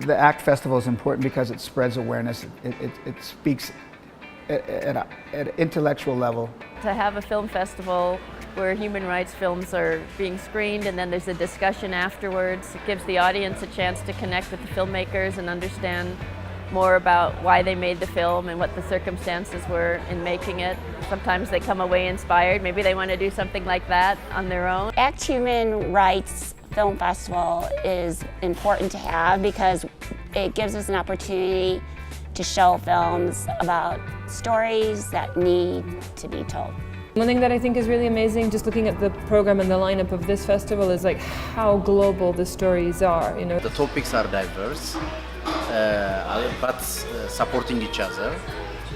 The ACT Festival is important because it spreads awareness. It speaks at an intellectual level. To have a film festival where human rights films are being screened and then there's a discussion afterwards, it gives the audience a chance to connect with the filmmakers and understand more about why they made the film and what the circumstances were in making it. Sometimes they come away inspired. Maybe they want to do something like that on their own. ACT Human Rights Film Festival is important to have because it gives us an opportunity to show films about stories that need to be told. One thing that I think is really amazing, just looking at the program and the lineup of this festival, is like how global the stories are. You know, the topics are diverse, but supporting each other.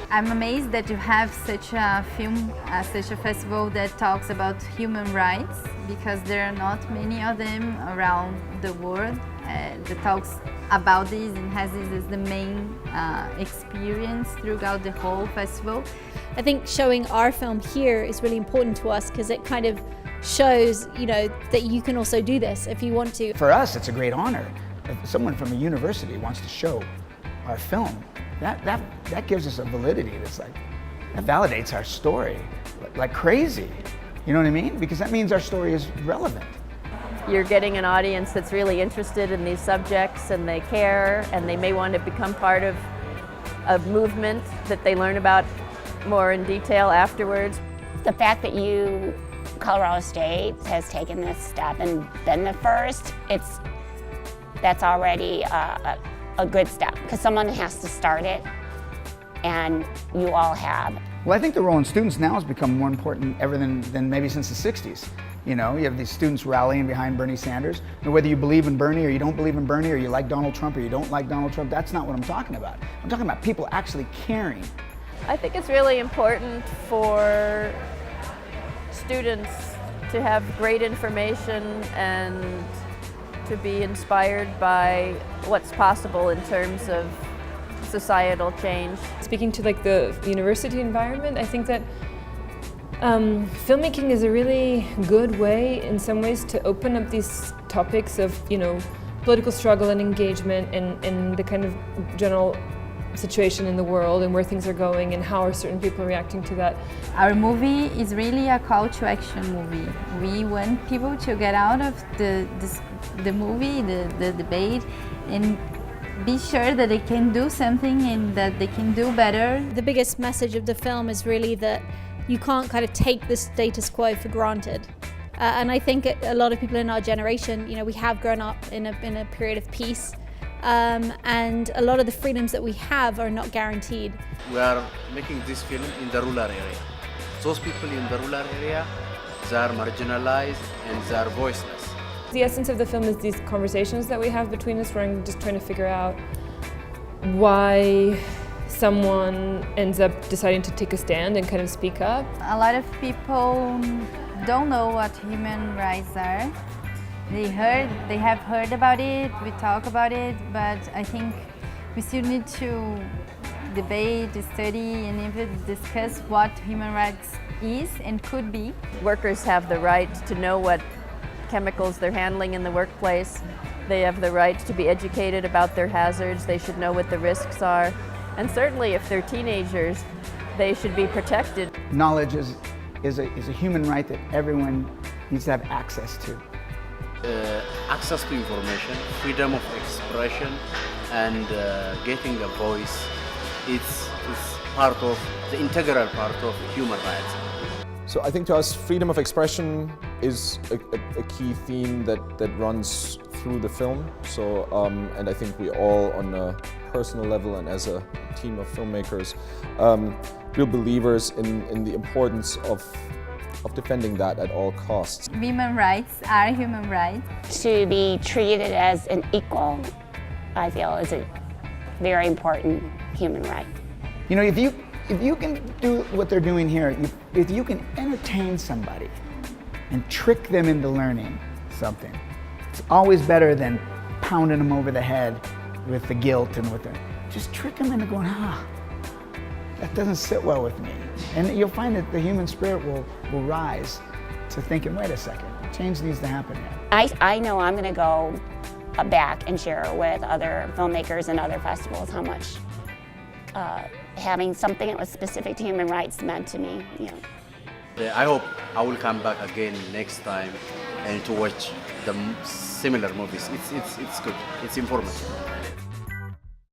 I'm amazed that you have such a film, such a festival that talks about human rights, because there are not many of them around the world that talks about this and has this as the main experience throughout the whole festival. I think showing our film here is really important to us because it kind of shows, you know, that you can also do this if you want to. For us, it's a great honor. If someone from a university wants to show our film, that gives us a validity that's like, that validates our story like crazy. You know what I mean? Because that means our story is relevant. You're getting an audience that's really interested in these subjects and they care and they may want to become part of a movement that they learn about more in detail afterwards. The fact that Colorado State has taken this step and been the first, that's already a good step, because someone has to start it, and you all have. Well, I think the role in students now has become more important ever than maybe since the 60s. You know, you have these students rallying behind Bernie Sanders. And whether you believe in Bernie or you don't believe in Bernie, or you like Donald Trump or you don't like Donald Trump, that's not what I'm talking about. I'm talking about people actually caring. I think it's really important for students to have great information and to be inspired by what's possible in terms of societal change. Speaking to like the university environment, I think that filmmaking is a really good way in some ways to open up these topics of, you know, political struggle and engagement and the kind of general situation in the world and where things are going and how are certain people reacting to that. Our movie is really a call to action movie. We want people to get out of the movie, the debate, and be sure that they can do something and that they can do better. The biggest message of the film is really that you can't kind of take the status quo for granted. And I think a lot of people in our generation, you know, we have grown up in a period of peace. And a lot of the freedoms that we have are not guaranteed. We are making this film in the rural area. Those people in the rural area, they are marginalized and they are voiceless. The essence of the film is these conversations that we have between us, where I'm just trying to figure out why someone ends up deciding to take a stand and kind of speak up. A lot of people don't know what human rights are. They have heard about it, we talk about it, but I think we still need to debate, study, and even discuss what human rights is and could be. Workers have the right to know what chemicals they're handling in the workplace. They have the right to be educated about their hazards. They should know what the risks are. And certainly if they're teenagers, they should be protected. Knowledge is a human right that everyone needs to have access to. Access to information, freedom of expression, and getting a voice, it's part of the integral part of human rights. So I think to us, freedom of expression is a key theme that runs through the film. So, and I think we all, on a personal level and as a team of filmmakers, real believers in the importance of defending that at all costs. Women's rights are human rights. To be treated as an equal, I feel, is a very important human right. You know, if you can do what they're doing here, if you can entertain somebody and trick them into learning something, it's always better than pounding them over the head with the guilt and with the, just trick them into going, that doesn't sit well with me. And you'll find that the human spirit will rise to thinking, wait a second, change needs to happen here. I know I'm going to go back and share with other filmmakers and other festivals how much having something that was specific to human rights meant to me. You know. I hope I will come back again next time and to watch the similar movies. It's good. It's informative.